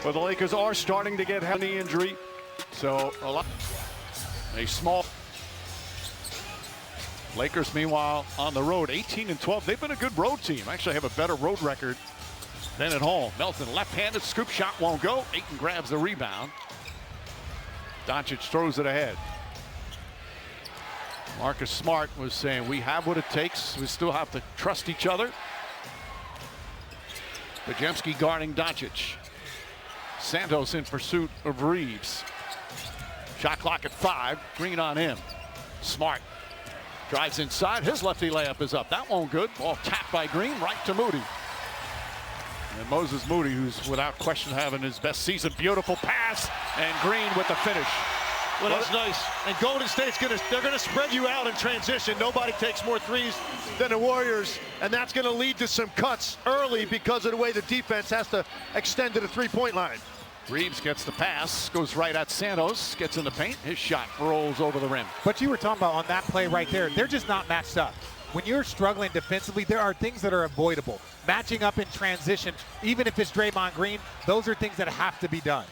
Well, the Lakers are starting to get knee injury, so a small. Lakers, meanwhile, on the road, 18-12. They've been a good road team. Actually have a better road record than at home. Melton, left-handed scoop shot won't go. Ayton grabs the rebound. Doncic throws it ahead. Marcus Smart was saying, we have what it takes. We still have to trust each other. Podziemski guarding Doncic. Santos in pursuit of Reeves. Shot clock at 5. Green on him. Smart drives inside. His lefty layup is up. That won't good. Ball tapped by Green right to Moody. And Moses Moody, who's without question having his best season. Beautiful pass, and Green with the finish. Well, that's nice. And Golden State's they're gonna spread you out in transition. Nobody takes more threes than the Warriors, and that's gonna lead to some cuts early because of the way the defense has to extend to the three-point line. Reeves gets the pass, goes right at Santos, gets in the paint. His shot rolls over the rim. But you were talking about on that play right there, they're just not matched up. When you're struggling defensively, there are things that are avoidable. Matching up in transition, even if it's Draymond Green, those are things that have to be done.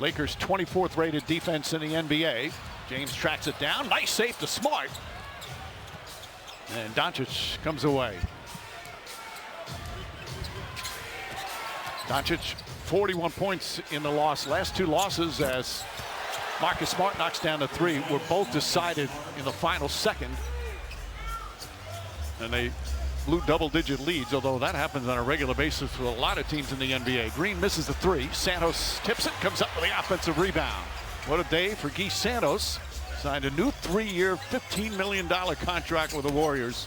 Lakers 24th rated defense in the NBA. James tracks it down. Nice save to Smart. And Doncic comes away. Doncic, 41 points in the loss. Last two losses as Marcus Smart knocks down the 3 were both decided in the final second. And they blew double-digit leads, although that happens on a regular basis for a lot of teams in the NBA. Green misses the 3. Santos tips it, comes up with the offensive rebound. What a day for Guy Santos. Signed a new 3-year, $15 million contract with the Warriors.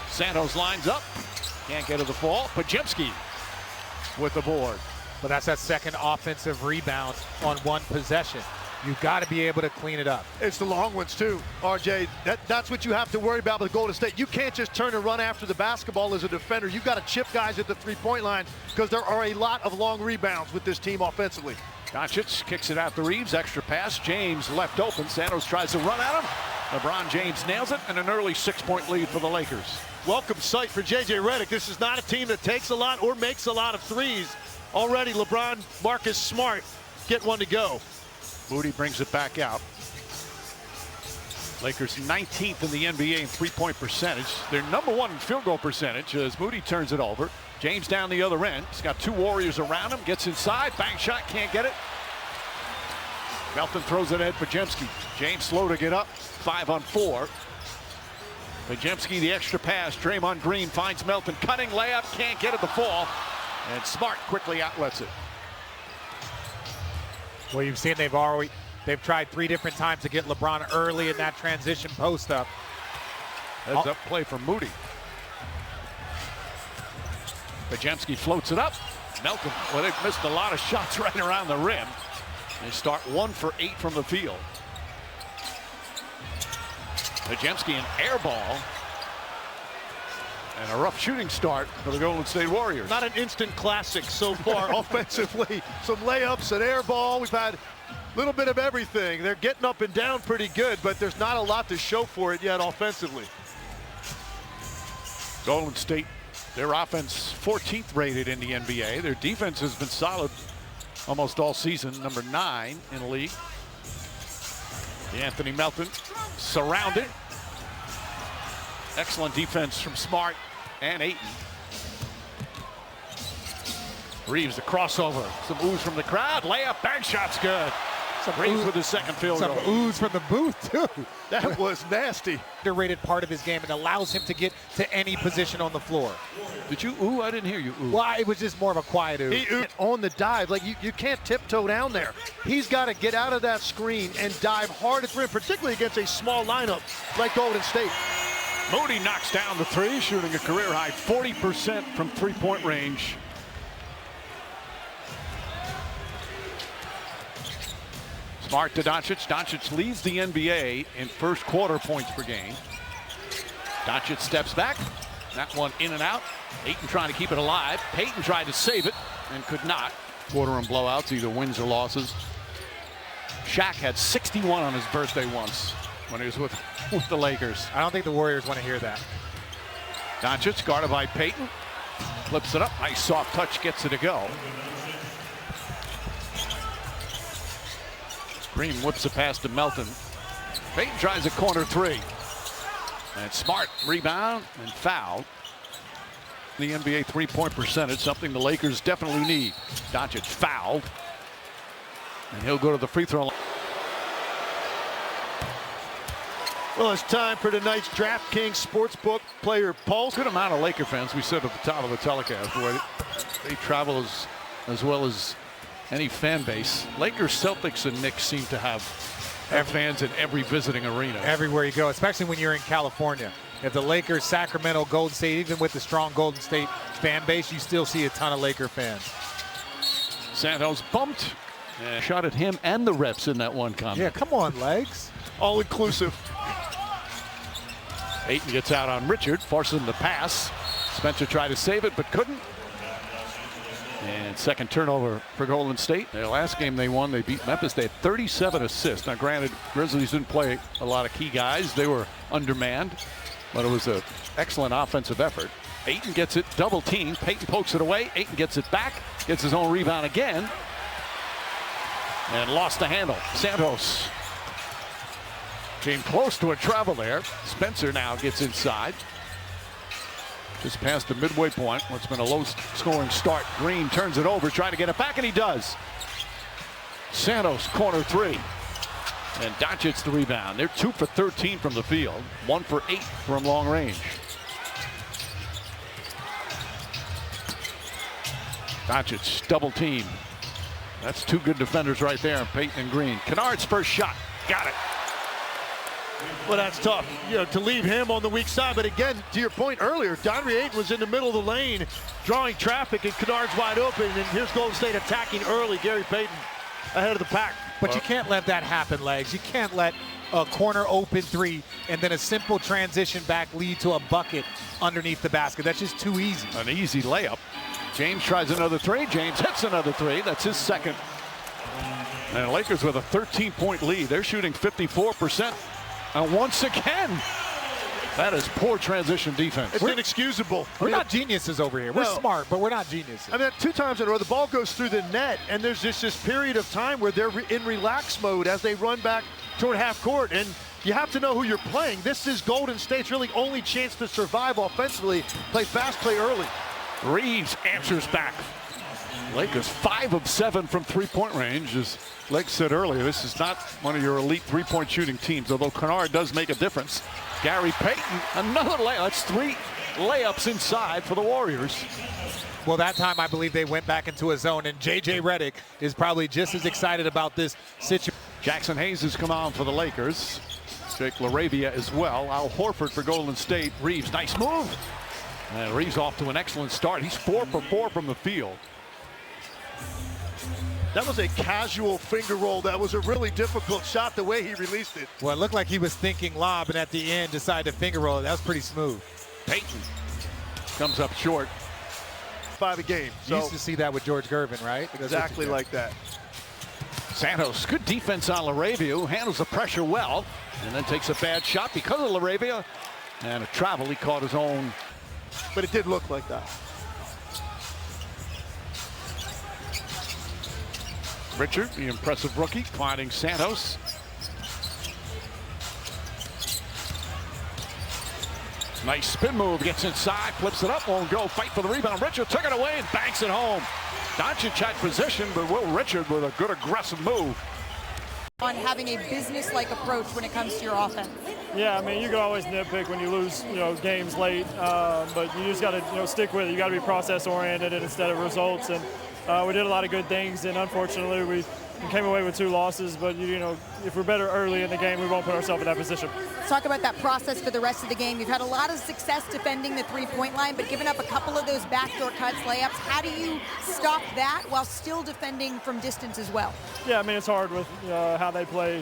Santos lines up, can't get to the fall. Podziemski with the board. But that's that second offensive rebound on one possession. You've got to be able to clean it up. It's the long ones too, RJ. That's what you have to worry about with Golden State. You can't just turn and run after the basketball as a defender. You've got to chip guys at the three-point line because there are a lot of long rebounds with this team offensively. Doncic kicks it out to Reeves, extra pass. James left open. Santos tries to run at him. LeBron James nails it, and an early 6-point lead for the Lakers. Welcome sight for J.J. Redick. This is not a team that takes a lot or makes a lot of threes. Already LeBron, Marcus Smart get one to go. Moody brings it back out. Lakers 19th in the NBA in three-point percentage. They're #1 in field goal percentage as Moody turns it over. James down the other end. He's got 2 Warriors around him. Gets inside. Bang shot. Can't get it. Melton throws it at Podziemski. James slow to get up. 5 on 4. Podziemski the extra pass. Draymond Green finds Melton. Cutting layup. Can't get it to fall. And Smart quickly outlets it. Well, you've seen they've tried 3 different times to get LeBron early in that transition post up. Heads up play from Moody. Podziemski floats it up. Melton, well, they've missed a lot of shots right around the rim. They start 1 for 8 from the field. Podziemski an air ball. And a rough shooting start for the Golden State Warriors. Not an instant classic so far offensively. Some layups, an air ball. We've had a little bit of everything. They're getting up and down pretty good, but there's not a lot to show for it yet offensively. Golden State, their offense 14th rated in the NBA. Their defense has been solid almost all season, #9 in the league. Anthony Melton surrounded. Excellent defense from Smart and Ayton. Reeves the crossover. Some ooze from the crowd. Layup, bang shot's good. Reeves with his second field goal. Some ooze from the booth too. That was nasty. Underrated part of his game and allows him to get to any position on the floor. Did you ooh? I didn't hear you ooh. Well, it was just more of a quiet ooh. He oohed on the dive. Like you can't tiptoe down there. He's got to get out of that screen and dive hard at the rim, particularly against a small lineup like Golden State. Moody knocks down the 3, shooting a career high 40% from three-point range. Smart to Doncic. Doncic leads the NBA in first quarter points per game. Doncic steps back. That one in and out. Ayton trying to keep it alive. Payton tried to save it and could not. Quarter and blowouts, either wins or losses. Shaq had 61 on his birthday once when he was with the Lakers. I don't think the Warriors want to hear that. Doncic guarded by Payton. Flips it up. Nice soft touch, gets it to go. Green whips it past to Melton. Payton tries a corner three. And Smart rebound and foul. The NBA three-point percentage, something the Lakers definitely need. Doncic fouled. And he'll go to the free throw line. Well, it's time for tonight's DraftKings Sportsbook Player Pulse. Good amount of Laker fans, we said at the top of the telecast, where they travel as well as any fan base. Lakers, Celtics, and Knicks seem to have fans in every visiting arena. Everywhere you go, especially when you're in California. If the Lakers, Sacramento, Golden State, even with the strong Golden State fan base, you still see a ton of Laker fans. Santos bumped and shot at him and the refs in that one comment. Yeah, come on, legs. All inclusive. Ayton gets out on Richard, forcing him to pass. Spencer tried to save it, but couldn't. And second turnover for Golden State. The last game they won, they beat Memphis. They had 37 assists. Now, granted, Grizzlies didn't play a lot of key guys. They were undermanned, but it was an excellent offensive effort. Ayton gets it, double team. Payton pokes it away. Ayton gets it back, gets his own rebound again, and lost the handle. Santos came close to a travel there. Spencer now gets inside. Just past the midway point. What's been a low-scoring start. Green turns it over, trying to get it back, and he does. Santos, corner three. And Doncic the rebound. They're 2 for 13 from the field. 1 for 8 from long range. Doncic, double team. That's two good defenders right there, Payton and Green. Kennard's first shot. Got it. Well, that's tough, to leave him on the weak side. But again, to your point earlier, DeAndre Ayton was in the middle of the lane, drawing traffic, and Kennard's wide open. And here's Golden State attacking early. Gary Payton ahead of the pack. But you can't let that happen, legs. You can't let a corner open three and then a simple transition back lead to a bucket underneath the basket. That's just too easy. An easy layup. James tries another three. James hits another three. That's his second. And the Lakers with a 13-point lead. They're shooting 54%. And once again, that is poor transition defense. It's inexcusable. We're not geniuses over here. We're smart, but we're not geniuses. I mean, 2 times in a row, the ball goes through the net, and there's just this period of time where they're in relax mode as they run back toward half court. And you have to know who you're playing. This is Golden State's really only chance to survive offensively. Play fast, play early. Reeves answers back. Lakers 5 of 7 from three-point range. As Legs said earlier, this is not one of your elite three-point shooting teams, although Kennard does make a difference. Gary Payton, another layup. That's 3 layups inside for the Warriors. Well, that time I believe they went back into a zone, and J.J. Redick is probably just as excited about this situation. Jackson Hayes has come on for the Lakers. Jake LaRavia as well. Al Horford for Golden State. Reeves, nice move. And Reeves off to an excellent start. He's 4 for 4 from the field. That was a casual finger roll. That was a really difficult shot the way he released it. Well, it looked like he was thinking lob, and at the end decided to finger roll it. That was pretty smooth. Payton comes up short. 5 a game. You used to see that with George Gervin, right? Exactly like that. Santos, good defense on LaRavia, who handles the pressure well, and then takes a bad shot because of LaRavia. And a travel, he caught his own. But it did look like that. Richard, the impressive rookie, finding Santos. Nice spin move, gets inside, flips it up, won't go, fight for the rebound. Richard took it away and banks it home. Doncic had position, but Will Richard with a good aggressive move. On having a business-like approach when it comes to your offense. Yeah, I mean, you can always nitpick when you lose, games late, but you just got to, stick with it. You got to be process-oriented instead of results. And we did a lot of good things, and unfortunately, we came away with 2 losses. But if we're better early in the game, we won't put ourselves in that position. Let's talk about that process for the rest of the game. You've had a lot of success defending the three-point line, but giving up a couple of those backdoor cuts, layups. How do you stop that while still defending from distance as well? Yeah, I mean, it's hard with how they play.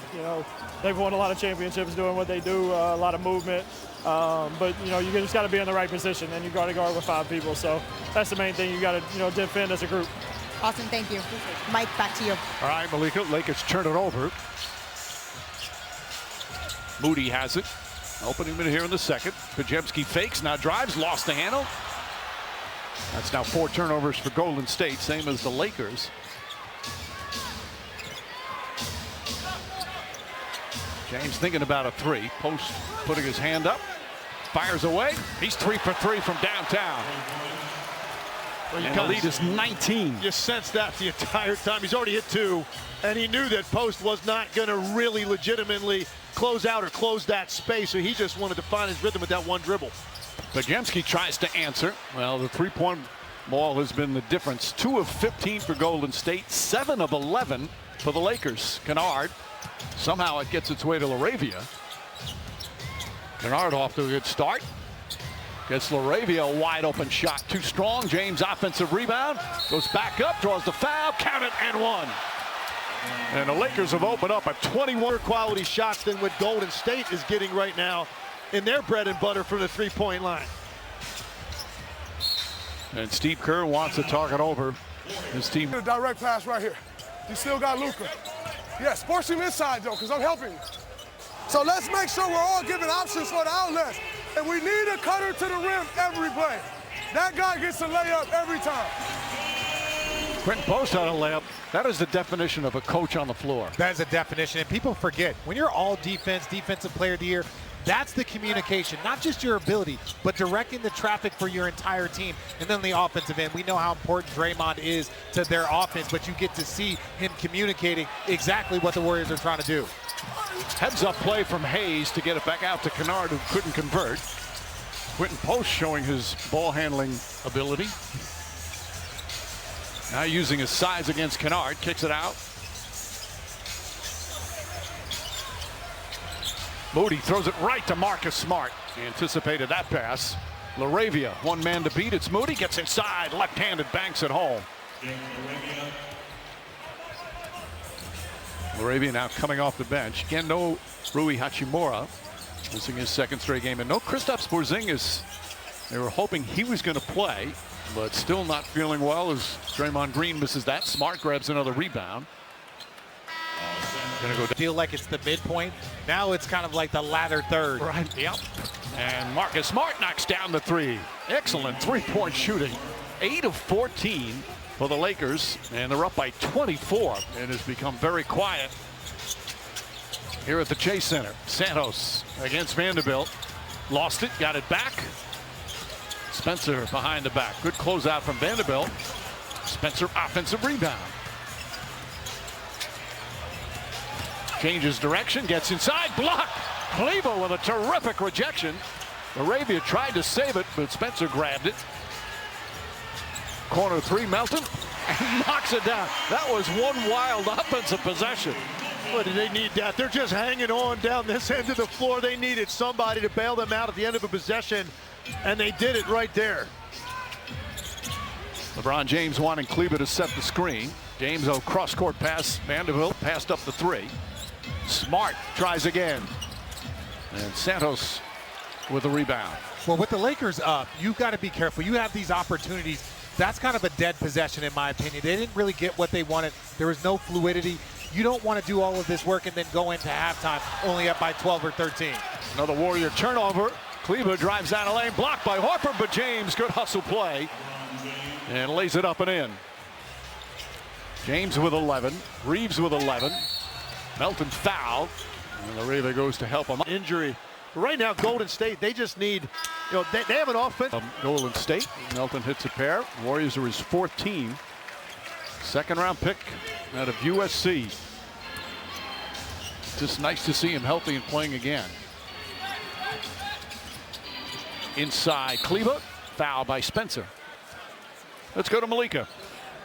They've won a lot of championships doing what they do, a lot of movement. But you just got to be in the right position, and you got to guard with 5 people. So that's the main thing. You got to defend as a group. Awesome, thank you. Mike, back to you. All right, Malika, Lakers turn it over. Moody has it. Opening minute here in the second. Pajemski fakes, now drives, lost the handle. That's now 4 turnovers for Golden State, same as the Lakers. James thinking about a three. Post putting his hand up. Fires away. He's 3 for 3 from downtown. And the lead is 19. You sense that the entire time. He's already hit 2, and he knew that Post was not going to really legitimately close out or close that space, so he just wanted to find his rhythm with that one dribble. Podziemski tries to answer. Well, the three-point ball has been the difference. 2 of 15 for Golden State, 7 of 11 for the Lakers. Kennard, somehow it gets its way to LaRavia. Kennard off to a good start. Gets LaRavia a wide open shot. Too strong. James offensive rebound. Goes back up, draws the foul, count it, and 1. And the Lakers have opened up a 21 quality shots than what Golden State is getting right now in their bread and butter from the three-point line. And Steve Kerr wants to talk it over. His team. A direct pass right here. You still got Luka. Yes, force him inside though, because I'm helping you. So let's make sure we're all giving options for the outlets. And we need a cutter to the rim every play. That guy gets a layup every time. Quentin Post on a layup. That is the definition of a coach on the floor. That is a definition, and people forget. When you're all defense, defensive player of the year, that's the communication, not just your ability, but directing the traffic for your entire team. And then the offensive end, we know how important Draymond is to their offense, but you get to see him communicating exactly what the Warriors are trying to do. Heads up play from Hayes to get it back out to Kennard, who couldn't convert. Quentin Post showing his ball handling ability. Now using his size against Kennard, kicks it out. Moody throws it right to Marcus Smart. He anticipated that pass. LaRavia, one man to beat. It's Moody, gets inside, left-handed, banks it home. LaRavia now coming off the bench. Again, no Rui Hachimura, missing his second straight game, and no Kristaps Porzingis. They were hoping he was going to play, but still not feeling well as Draymond Green misses that. Smart grabs another rebound. Gonna go feel like it's the midpoint. Now it's kind of like the latter third. Right. Yep. And Marcus Smart knocks down the 3. Excellent three-point shooting. 8 of 14 for the Lakers, and they're up by 24. It has become very quiet here at the Chase Center. Santos against Vanderbilt. Lost it, got it back. Spencer behind the back. Good closeout from Vanderbilt. Spencer offensive rebound. Changes direction, gets inside, block. Cleveland with a terrific rejection. Arabia tried to save it, but Spencer grabbed it. Corner 3, Melton, and knocks it down. That was one wild offensive possession. What do they need that? They're just hanging on down this end of the floor. They needed somebody to bail them out at the end of a possession, and they did it right there. LeBron James wanting Kleber to set the screen. James, cross-court pass. Vanderbilt passed up the 3. Smart tries again. And Santos with a rebound. Well, with the Lakers up, you've got to be careful. You have these opportunities. That's kind of a dead possession, in my opinion. They didn't really get what they wanted. There was no fluidity. You don't want to do all of this work and then go into halftime only up by 12 or 13. Another Warrior turnover. Kleber drives down a lane, blocked by Horford, but James, good hustle play, and lays it up and in. James with 11, Reeves with 11. Melton foul, and LaRavia goes to help him. Injury. Right now, Golden State, they just need, they have an offense. Golden State, Melton hits a pair. Warriors are his 4th team. Second-round pick out of USC. Just nice to see him healthy and playing again. Inside, Kleber, foul by Spencer. Let's go to Malika.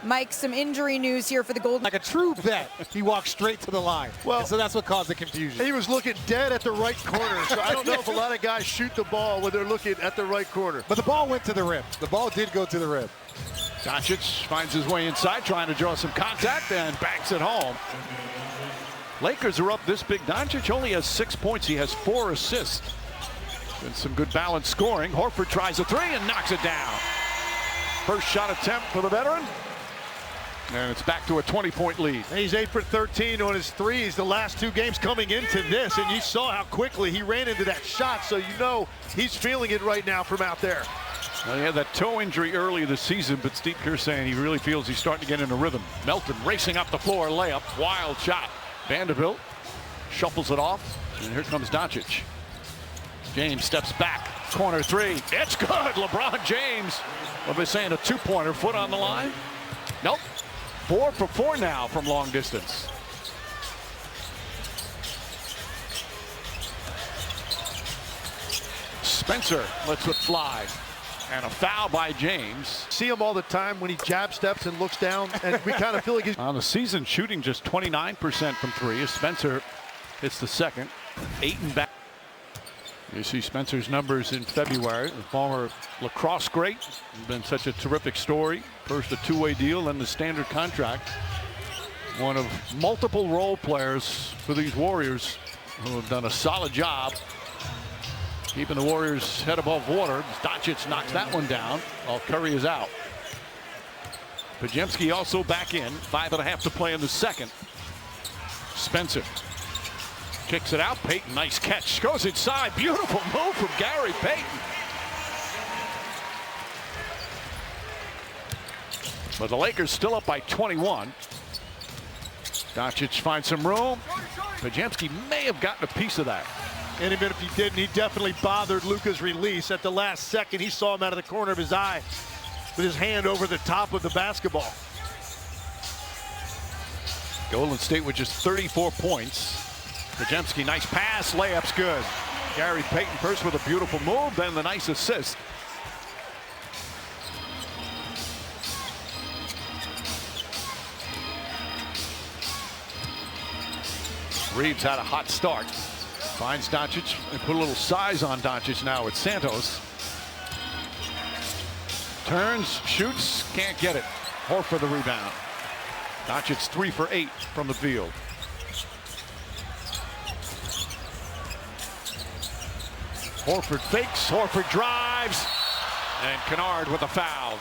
Mike, some injury news here for the Golden. Like a true vet, he walked straight to the line. Well, and so that's what caused the confusion. He was looking dead at the right corner, so I don't know if a lot of guys shoot the ball when they're looking at the right corner. But the ball went to the rim. The ball did go to the rim. Doncic finds his way inside, trying to draw some contact, and banks it home. Lakers are up this big. Doncic only has 6 points. He has 4 assists. And some good balanced scoring. Horford tries a 3 and knocks it down. First shot attempt for the veteran. And it's back to a 20-point lead. He's 8 for 13 on his threes the last 2 games coming into this, and you saw how quickly he ran into that shot, so you know he's feeling it right now from out there. Well, he had that toe injury early this season, but Steve Kerr saying he really feels he's starting to get in a rhythm. Melton racing up the floor, layup, wild shot. Vanderbilt shuffles it off. And here comes Doncic. James steps back. Corner three. It's good. LeBron James. What are they saying? A two-pointer. Foot on the line? Nope. 4 for 4 now from long distance. Spencer lets it fly. And a foul by James. See him all the time when he jab steps and looks down, and we kind of feel like he's on the season shooting just 29% from 3 as Spencer hits the second. Ayton back. You see Spencer's numbers in February. The former lacrosse great. It's been such a terrific story. First a two-way deal, then the standard contract. One of multiple role players for these Warriors who have done a solid job keeping the Warriors head above water. Doncic knocks that one down while Curry is out. Podziemski also back in. 5.5 to play in the second. Spencer kicks it out. Payton, nice catch. Goes inside. Beautiful move from Gary Payton. But the Lakers still up by 21. Doncic finds some room. Podziemski may have gotten a piece of that. And even if he didn't, he definitely bothered Luka's release at the last second. He saw him out of the corner of his eye with his hand over the top of the basketball. Golden State with just 34 points. Podziemski, nice pass, layup's good. Gary Payton first with a beautiful move, then the nice assist. Reeves had a hot start. Finds Doncic and put a little size on Doncic now with Santos. Turns, shoots, can't get it. Horford the rebound. Doncic 3 for 8 from the field. Horford fakes, Horford drives, and Kennard with a foul.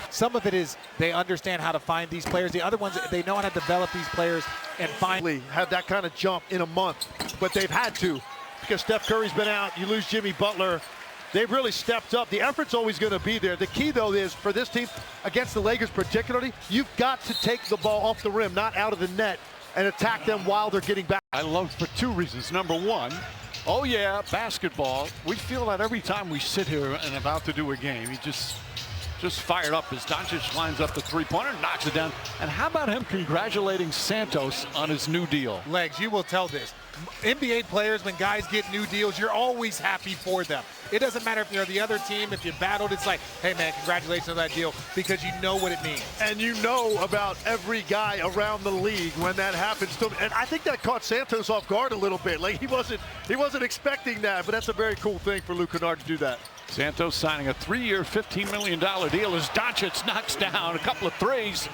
Some of it is they understand how to find these players. The other ones, they know how to develop these players and finally had that kind of jump in a month, but they've had to because Steph Curry's been out. You lose Jimmy Butler. They've really stepped up. The effort's always going to be there. The key, though, is for this team, against the Lakers particularly, you've got to take the ball off the rim, not out of the net, and attack them while they're getting back. I love for 2 reasons. Number 1, oh yeah, basketball. We feel that every time we sit here and about to do a game, he just fired up as Doncic lines up the three-pointer, knocks it down. And how about him congratulating Santos on his new deal? Legs, you will tell this. NBA players, when guys get new deals, you're always happy for them. It doesn't matter if you're the other team, if you battled, it's like, hey man, congratulations on that deal, because you know what it means. And you know about every guy around the league when that happens to him. And I think that caught Santos off guard a little bit. Like he wasn't expecting that, but that's a very cool thing for Luka Doncic to do that. Santos signing a 3-year, $15 million deal as Doncic knocks down a couple of threes.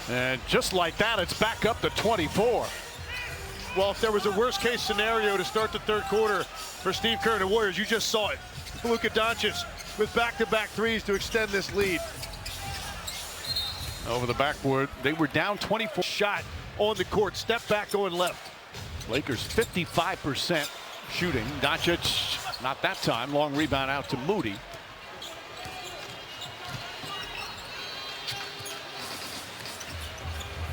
And just like that, it's back up to 24. Well, if there was a worst-case scenario to start the third quarter for Steve Kerr and the Warriors, you just saw it. Luka Doncic with back-to-back threes to extend this lead. Over the backboard, they were down 24. Shot on the court, step back going left. Lakers 55% shooting. Doncic, not that time. Long rebound out to Moody.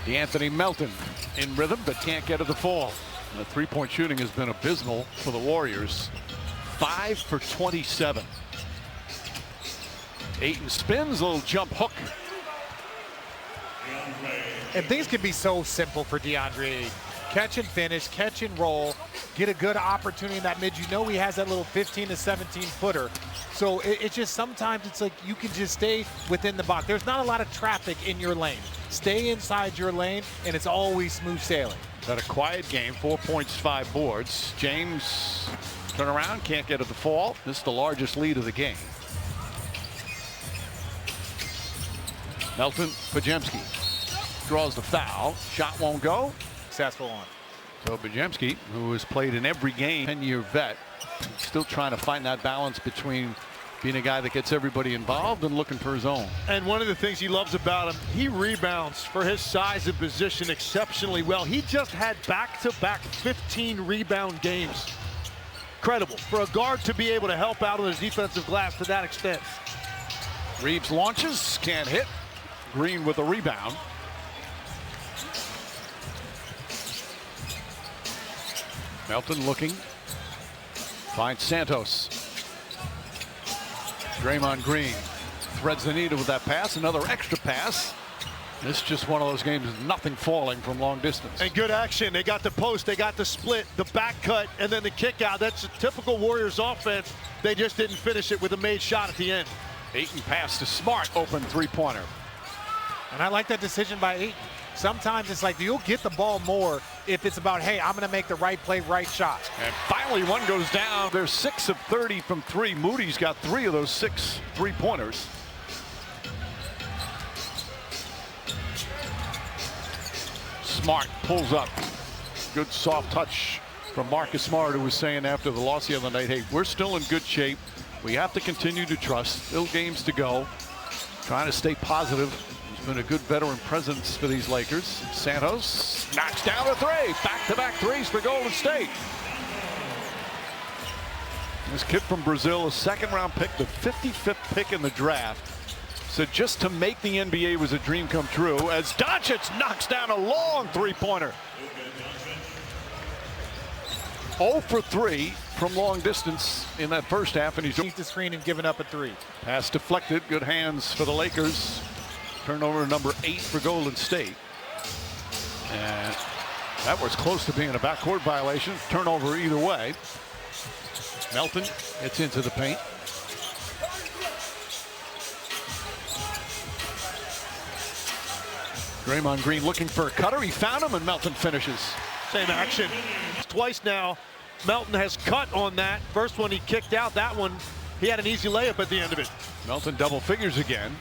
DeAnthony Melton in rhythm, but can't get it to fall. And the three-point shooting has been abysmal for the Warriors. 5 for 27. Ayton spins, a little jump hook. And things can be so simple for DeAndre Ayton. Catch and finish, catch and roll, get a good opportunity in that mid. You know he has that little 15 to 17 footer. So it's just sometimes it's like you can just stay within the box. There's not a lot of traffic in your lane. Stay inside your lane, and it's always smooth sailing. Had a quiet game, 4 points, 5 boards. James turn around, can't get it to fall. This is the largest lead of the game. Melton, Podziemski draws the foul. Shot won't go. Successful one. So Podziemski, who has played in every game, 10-year vet, still trying to find that balance between being a guy that gets everybody involved and looking for his own. And one of the things he loves about him, he rebounds for his size and position exceptionally well. He just had back-to-back 15 rebound games. Incredible for a guard to be able to help out on his defensive glass to that extent. Reeves launches, can't hit. Green with a rebound. Melton looking. Finds Santos. Draymond Green threads the needle with that pass. Another extra pass. This is just one of those games, nothing falling from long distance. And good action. They got the post, they got the split, the back cut, and then the kick out. That's a typical Warriors offense. They just didn't finish it with a made shot at the end. Ayton pass to Smart, open three-pointer. And I like that decision by Ayton. Sometimes it's like you'll get the ball more if it's about, hey, I'm going to make the right play, right shot. And finally one goes down. They're 6 of 30 from 3. Moody's got 3 of those 6 three-pointers. Smart pulls up. Good soft touch from Marcus Smart, who was saying after the loss the other night, hey, we're still in good shape. We have to continue to trust. Still games to go. Trying to stay positive. He's been a good veteran presence for these Lakers. Santos knocks down a 3. Back-to-back threes for Golden State. This kid from Brazil, a second-round pick, the 55th pick in the draft. So just to make the NBA was a dream come true as Doncic knocks down a long three-pointer. 0 for 3 from long distance in that first half, and he's Beat the screen and giving up a 3. pass deflected. Good hands for the Lakers. Turnover number 8 for Golden State. And that was close to being a backcourt violation. Turnover either way. Melton gets into the paint. Draymond Green looking for a cutter. He found him, and Melton finishes. Same action. Twice now, Melton has cut on that. First one he kicked out. That one, he had an easy layup at the end of it. Melton double figures again.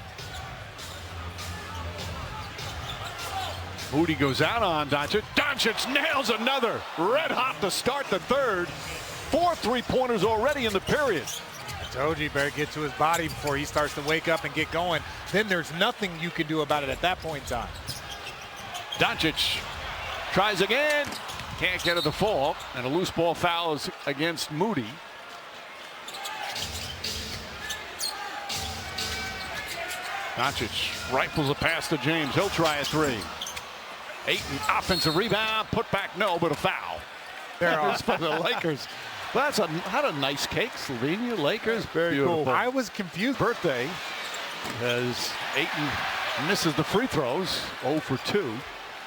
Moody goes out on Doncic. Doncic nails another. Red hot to start the third. 4 three-pointers already in the period. I told you better get to his body before he starts to wake up and get going. Then there's nothing you can do about it at that point in time. Doncic tries again. Can't get it to fall. And a loose ball foul is against Moody. Doncic rifles a pass to James. He'll try a 3. Ayton offensive rebound. Put back no, but a foul. There's for the Lakers. Well, had a nice cake. Slovenia, Lakers. Very beautiful. Cool. I was confused. Birthday as Ayton misses the free throws. 0 for 2.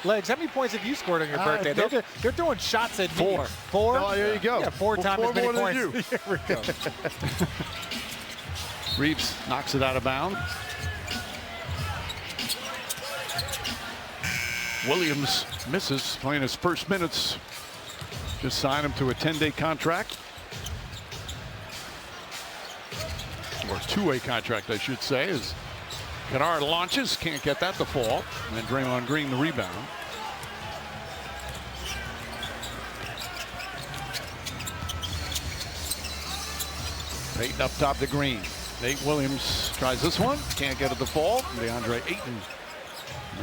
Legs, how many points have you scored on your birthday? They're throwing shots at 4. me. 4? Oh, there you go. Yeah, 4 times as many more points. than you. Here we go. Reeves knocks it out of bounds. Williams misses, playing his first minutes. Just signed him to a 10-day contract. Or 2-way contract, I should say, as Kennard launches, can't get that to fall. And then Draymond Green the rebound. Payton up top to Green. Nate Williams tries this one, can't get it to fall. DeAndre Ayton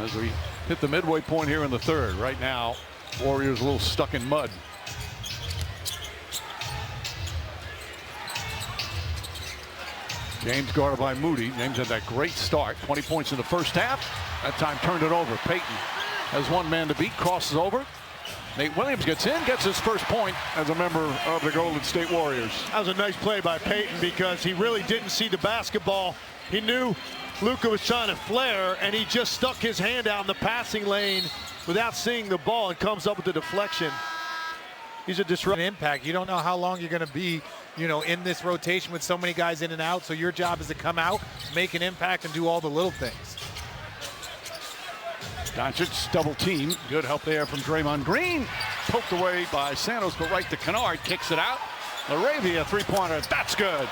as we hit the midway point here in the third. Right now, Warriors a little stuck in mud. James guarded by Moody. James had that great start. 20 points in the first half. That time turned it over. Payton has one man to beat, crosses over. Nate Williams gets in, gets his first point as a member of the Golden State Warriors. That was a nice play by Payton because he really didn't see the basketball. He knew Luka was trying to flare, and he just stuck his hand out in the passing lane without seeing the ball and comes up with the deflection. He's a disruptive impact. You don't know how long you're going to be, in this rotation with so many guys in and out. So your job is to come out, make an impact, and do all the little things. Doncic double team. Good help there from Draymond Green. Poked away by Santos, but right to Kennard. Kicks it out. LaRavia three-pointer. That's good.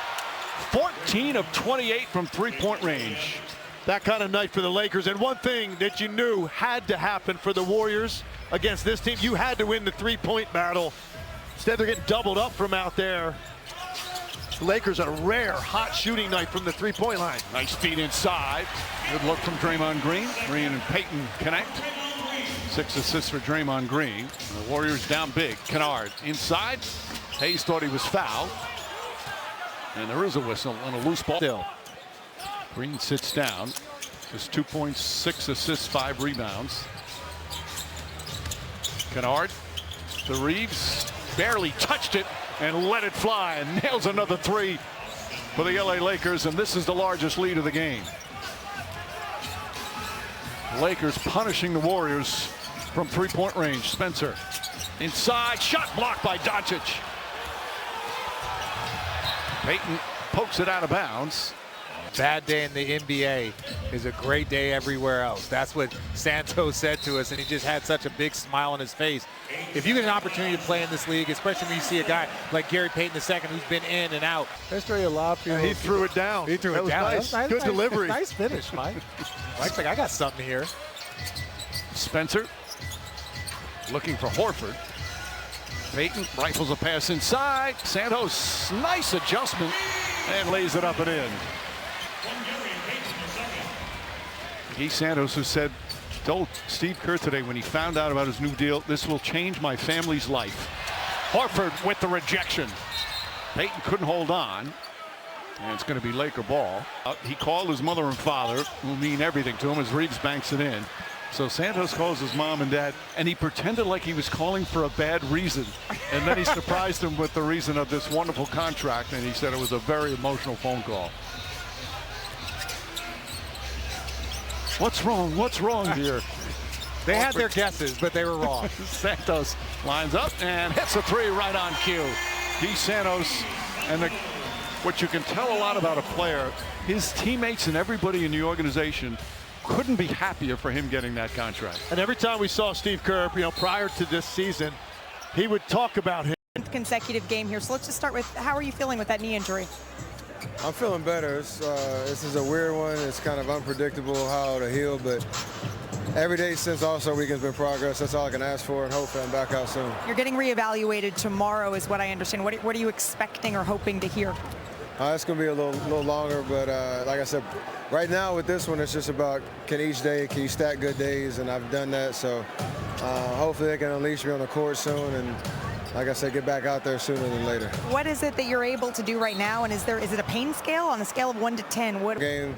14 of 28 from three-point range. That kind of night for the Lakers. And one thing that you knew had to happen for the Warriors against this team, you had to win the three-point battle. Instead, they're getting doubled up from out there. The Lakers a rare hot shooting night from the three-point line. Nice feed inside. Good look from Draymond Green. Green and Payton connect. 6 assists for Draymond Green. The Warriors down big. Kennard inside. Hayes thought he was fouled. And there is a whistle on a loose ball. Still. Green sits down. Just 2 points, 6 assists, 5 rebounds. Kennard to Reeves. barely touched it and let it fly and nails another three for the LA Lakers, and this is the largest lead of the game. Lakers punishing the Warriors from three-point range. Spencer inside, shot blocked by Doncic. Payton pokes it out of bounds. Bad day in the NBA is a great day everywhere else. That's what Santos said to us, and he just had such a big smile on his face. If you get an opportunity to play in this league, especially when you see a guy like Gary Payton II who's been in and out. That's really a lot. He threw it down. He threw it down. Nice. Good delivery. Nice finish, Mike. Mike's like, I got something here. Spencer looking for Horford. Payton rifles a pass inside. Santos, nice adjustment, and lays it up and in. Guy Santos, who told Steve Kerr today when he found out about his new deal, this will change my family's life. Horford with the rejection. Payton couldn't hold on, and it's going to be Laker ball. He called his mother and father, who mean everything to him, as Reeves banks it in. So Santos calls his mom and dad, and he pretended like he was calling for a bad reason. And then he surprised him with the reason of this wonderful contract, and he said it was a very emotional phone call. What's wrong? What's wrong here? They had their guesses, but they were wrong. Santos lines up and hits a three right on cue. Guy Santos, and what you can tell a lot about a player, his teammates and everybody in the organization couldn't be happier for him getting that contract. And every time we saw Steve Kerr, prior to this season, he would talk about him. Consecutive game here. So let's just start with, how are you feeling with that knee injury? I'm feeling better. This is a weird one. It's kind of unpredictable how it'll heal, but every day since All-Star Weekend's been progress. That's all I can ask for, and hopefully I'm back out soon. You're getting reevaluated tomorrow is what I understand. What are you expecting or hoping to hear? It's going to be a little longer, but like I said, right now with this one, it's just about can you stack good days, and I've done that. So hopefully they can unleash me on the court soon, and like I said, get back out there sooner than later. What is it that you're able to do right now, and is it a pain scale on a scale of 1 to 10? What game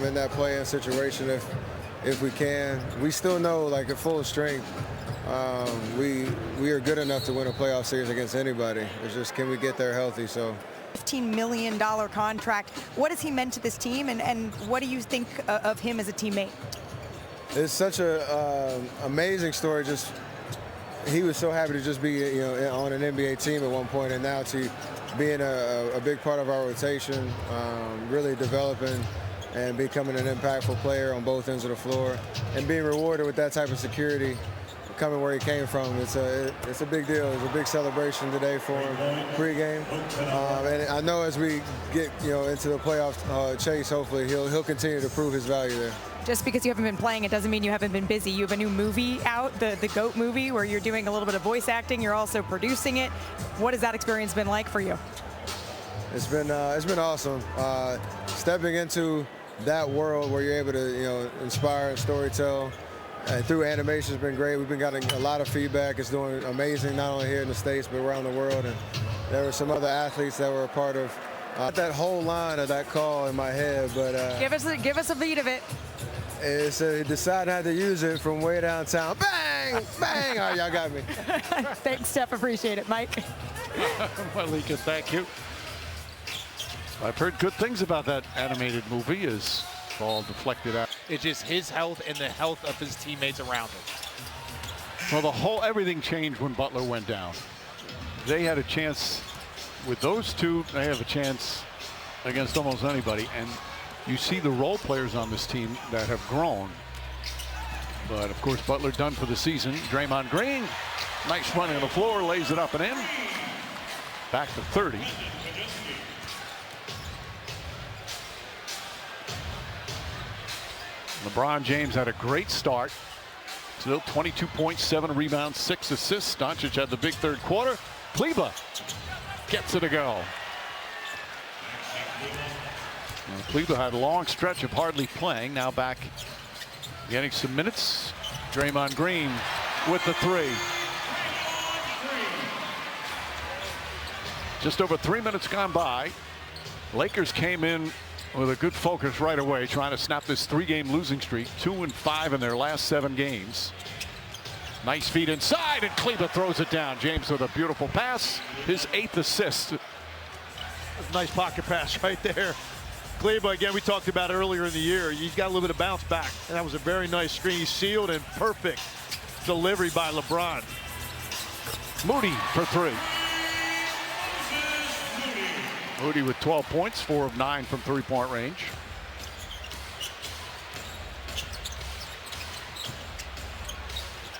in that play-in situation, if we can, we still know, like at full strength, we are good enough to win a playoff series against anybody. It's just, can we get there healthy? So. $15 million contract. What has he meant to this team, and what do you think of him as a teammate? It's such a amazing story. Just he was so happy to just be on an NBA team at one point, and now to being a big part of our rotation, really developing and becoming an impactful player on both ends of the floor, and being rewarded with that type of security. Coming where he came from, it's a big deal. It's a big celebration today for him pregame, and I know as we get into the playoff chase, hopefully he'll continue to prove his value there. Just because you haven't been playing, it doesn't mean you haven't been busy. You have a new movie out, the GOAT movie, where you're doing a little bit of voice acting. You're also producing it. What has that experience been like for you? It's been awesome. Stepping into that world where you're able to inspire and storytell. And through animation has been great. We've been getting a lot of feedback. It's doing amazing, not only here in the States, but around the world. And there were some other athletes that were a part of that whole line of that call in my head. But give us a beat of it. It's decide not to use it from way downtown. Bang, bang. All right, y'all got me. Thanks, Steph. Appreciate it, Mike. Malika, thank you. I've heard good things about that animated movie. Is all deflected out. It's just his health and the health of his teammates around him. Well, everything changed when Butler went down. They had a chance with those two. They have a chance against almost anybody. And you see the role players on this team that have grown. But of course, Butler done for the season. Draymond Green, nice running on the floor, lays it up and in. Back to 30. LeBron James had a great start. Still 22 points, 7 rebounds, 6 assists. Doncic had the big third quarter. Kleba gets it to go. And Kleba had a long stretch of hardly playing. Now back getting some minutes. Draymond Green with the three. Just over 3 minutes gone by. Lakers came in with a good focus right away, trying to snap this 3-game losing streak, 2-5 in their last 7 games. Nice feed inside, and Kleber throws it down. James with a beautiful pass, his 8th assist. That's a nice pocket pass right there. Kleber, again, we talked about earlier in the year. He's got a little bit of bounce back, and that was a very nice screen. He's sealed and perfect delivery by LeBron. Moody for 3. Moody with 12 points, 4 of 9 from three-point range.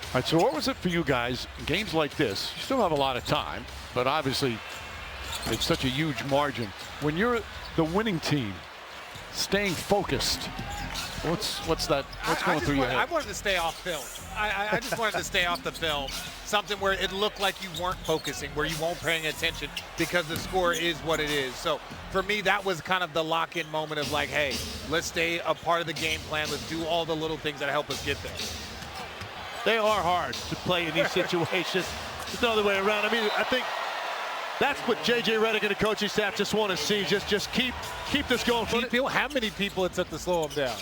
All right, so what was it for you guys in games like this? You still have a lot of time, but obviously it's such a huge margin. When you're the winning team, staying focused, what's going through your head? I wanted to stay off film. I just wanted to stay off the film. Something where it looked like you weren't focusing, where you weren't paying attention because the score is what it is. So for me, that was kind of the lock-in moment of like, hey, let's stay a part of the game plan. Let's do all the little things that help us get there. They are hard to play in these situations. There's no other way around. I mean, I think that's what J.J. Redick and the coaching staff just want to see. Just keep this going. How many people it took to slow him down?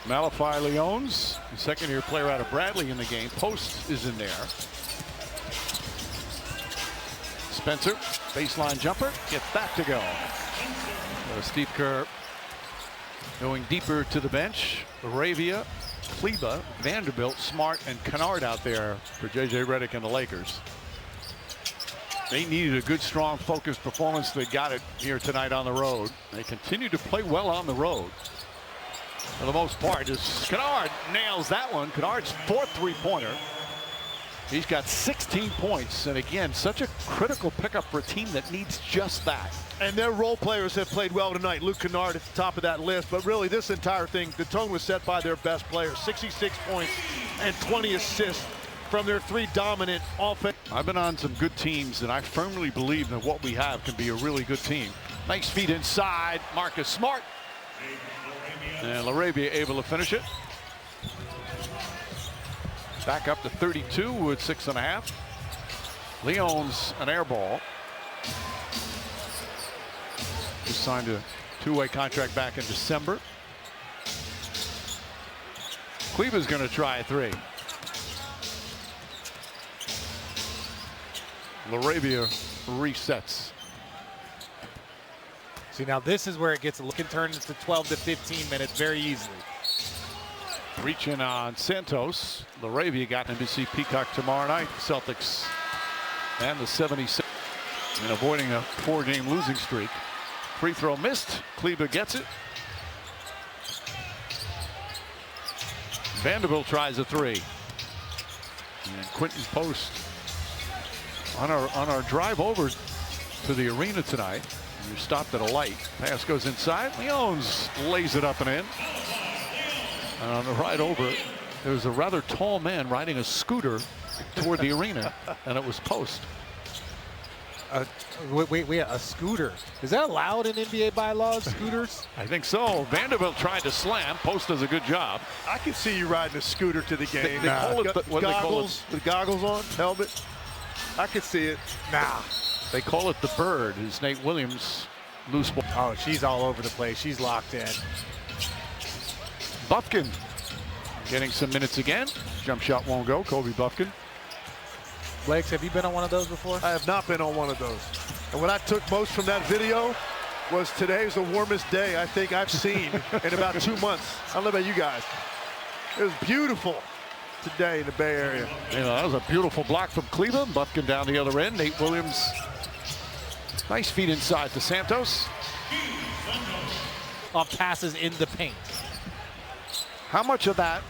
Malachi Leones, the second-year player out of Bradley in the game. Post is in there. Spencer, baseline jumper, gets that to go. Steve Kerr going deeper to the bench. Laravia, Kleber, Vanderbilt, Smart, and Kennard out there for J.J. Redick and the Lakers. They needed a good, strong, focused performance. They got it here tonight on the road. They continue to play well on the road. For the most part, as Kennard nails that one. Kennard's 4th three-pointer. He's got 16 points, and again, such a critical pickup for a team that needs just that. And their role players have played well tonight. Luke Kennard at the top of that list, but really this entire thing, the tone was set by their best players. 66 points and 20 assists from their 3 dominant offense. I've been on some good teams, and I firmly believe that what we have can be a really good team. Nice feed inside, Marcus Smart. And Laravia able to finish it. Back up to 32 with 6.5. Leone's an air ball. Just signed a 2-way contract back in December. Kleber's going to try a 3. Laravia resets. See, now this is where it gets can turn into 12 to 15 minutes very easily. Reaching on Santos. Laravia got him to see Peacock tomorrow night. Celtics and the 76 and avoiding a 4-game losing streak. Free throw missed. Kleber gets it. Vanderbilt tries a 3. And Quentin Post on our drive over to the arena tonight. You're stopped at a light. Pass goes inside. Leones lays it up and in. And on the ride over, there was a rather tall man riding a scooter toward the arena, and it was Post. Wait, a scooter. Is that allowed in NBA bylaws, scooters? I think so. Vanderbilt tried to slam. Post does a good job. I can see you riding a scooter to the game. They call it the goggles on, helmet. I can see it. Nah. They call it the bird. It's Nate Williams. Loose ball. Oh, she's all over the place. She's locked in. Bufkin getting some minutes again. Jump shot won't go. Kobe Bufkin. Blakes, have you been on one of those before? I have not been on one of those. And what I took most from that video was today's the warmest day I think I've seen in about 2 months. I don't know about you guys. It was beautiful today in the Bay Area. You know, that was a beautiful block from Cleveland. Bufkin down the other end. Nate Williams. Nice feed inside to Santos. Off passes in the paint. How much of that,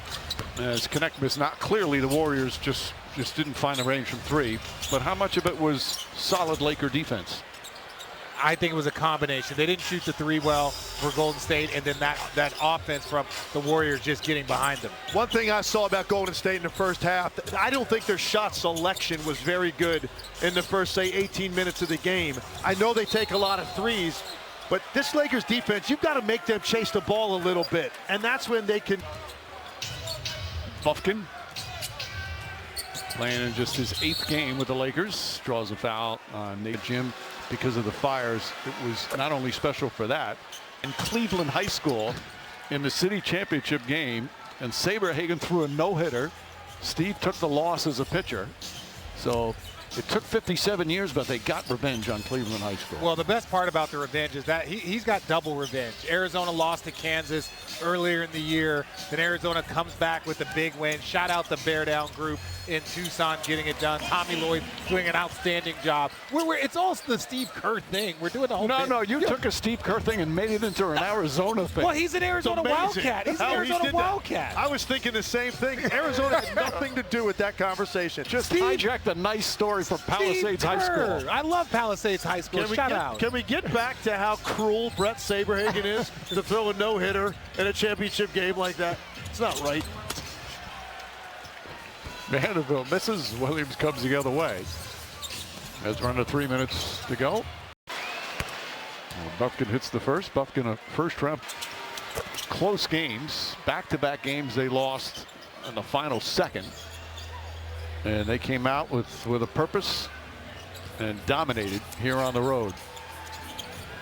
as Connect missed, not clearly the Warriors just didn't find the range from 3, but how much of it was solid Laker defense? I think it was a combination. They didn't shoot the 3 well for Golden State, and then that offense from the Warriors just getting behind them. One thing I saw about Golden State in the first half, I don't think their shot selection was very good in the first, say, 18 minutes of the game. I know they take a lot of 3s, but this Lakers defense, you've got to make them chase the ball a little bit, and that's when they can. Bufkin playing in just his 8th game with the Lakers, draws a foul on Nate Jim because of the fires. It was not only special for that. In Cleveland High School, in the city championship game, and Saberhagen threw a no-hitter. Steve took the loss as a pitcher. So it took 57 years, but they got revenge on Cleveland High School. Well, the best part about the revenge is that he's got double revenge. Arizona lost to Kansas earlier in the year. Then Arizona comes back with a big win. Shout out the Bear Down group in Tucson getting it done. Tommy Lloyd doing an outstanding job. It's all the Steve Kerr thing. We're doing the whole thing. No, you took a Steve Kerr thing and made it into an Arizona thing. Well, he's an Arizona Wildcat. He's an Arizona Wildcat. I was thinking the same thing. Arizona had nothing to do with that conversation. Just hijacked a nice story from Palisades High School. I love Palisades High School. Shout out. Can we get back to how cruel Brett Saberhagen is to throw a no-hitter in a championship game like that? It's not right. Vanderbilt misses. Williams comes the other way. As we're under 3 minutes to go. Buffkin hits the first. Buffkin a first round. Close games. Back-to-back games they lost in the final second. And they came out with a purpose and dominated here on the road.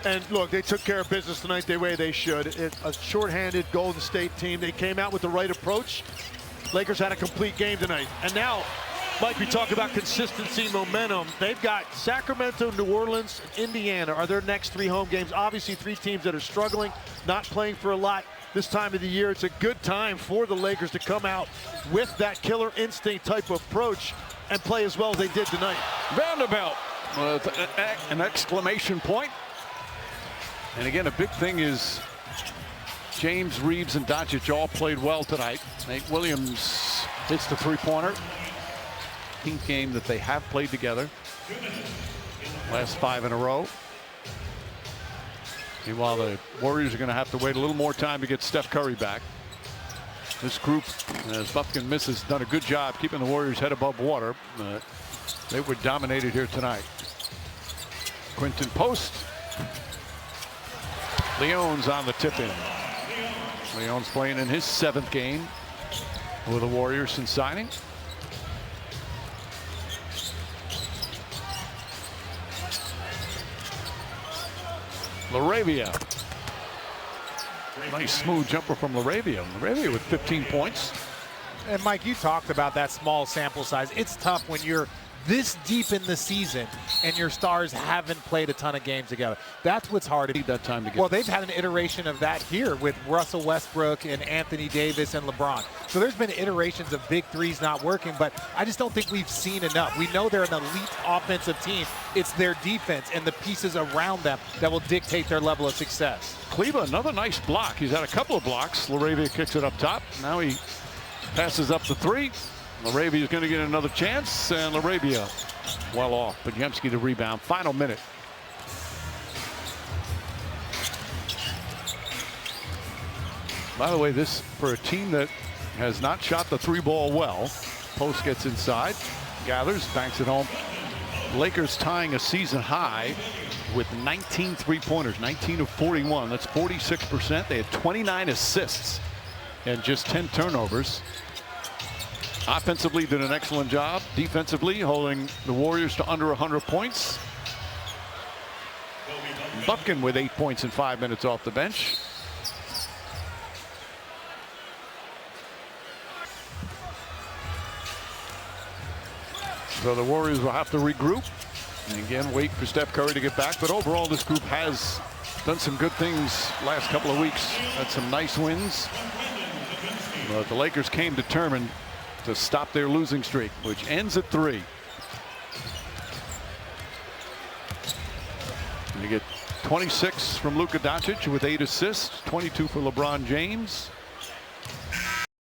And look, they took care of business tonight the way they should. A shorthanded Golden State team. They came out with the right approach. Lakers had a complete game tonight. And now, Mike, we talk about consistency, momentum. They've got Sacramento, New Orleans, and Indiana are their next 3 home games. Obviously, 3 teams that are struggling, not playing for a lot this time of the year. It's a good time for the Lakers to come out with that killer instinct type of approach and play as well as they did tonight. Vanderbilt with an exclamation point. And again, a big thing is James, Reeves, and Doncic all played well tonight. Nate Williams hits the three-pointer. Team game that they have played together. Last 5 in a row. Meanwhile, the Warriors are going to have to wait a little more time to get Steph Curry back. This group, as Buffkin misses, done a good job keeping the Warriors head above water. They were dominated here tonight. Quinton Post. Leon's on the tip-in. Leon's playing in his 7th game with the Warriors since signing. LaRavia. Nice smooth jumper from LaRavia. LaRavia with 15 points. And Mike, you talked about that small sample size. It's tough when you're this deep in the season and your stars haven't played a ton of games together. That's what's hard. That time to get. Well, they've had an iteration of that here with Russell Westbrook and Anthony Davis and LeBron. So there's been iterations of big threes not working, but I just don't think we've seen enough. We know they're an elite offensive team. It's their defense and the pieces around them that will dictate their level of success. Kleba, another nice block. He's had a couple of blocks. LaRavia kicks it up top. Now he passes up the 3. LaRavia is going to get another chance, and LaRavia well off. But Yemsky the rebound. Final minute. By the way, this for a team that has not shot the 3-ball well. Post gets inside, gathers, banks it home. Lakers tying a season high with 19 3-pointers, 19 of 41. That's 46%. They had 29 assists and just 10 turnovers. Offensively did an excellent job. Defensively holding the Warriors to under 100 points. Buffkin with 8 points in 5 minutes off the bench. So the Warriors will have to regroup and again wait for Steph Curry to get back. But overall, this group has done some good things last couple of weeks. Had some nice wins. But the Lakers came determined to stop their losing streak, which ends at 3. And you get 26 from Luka Doncic with 8 assists, 22 for LeBron James.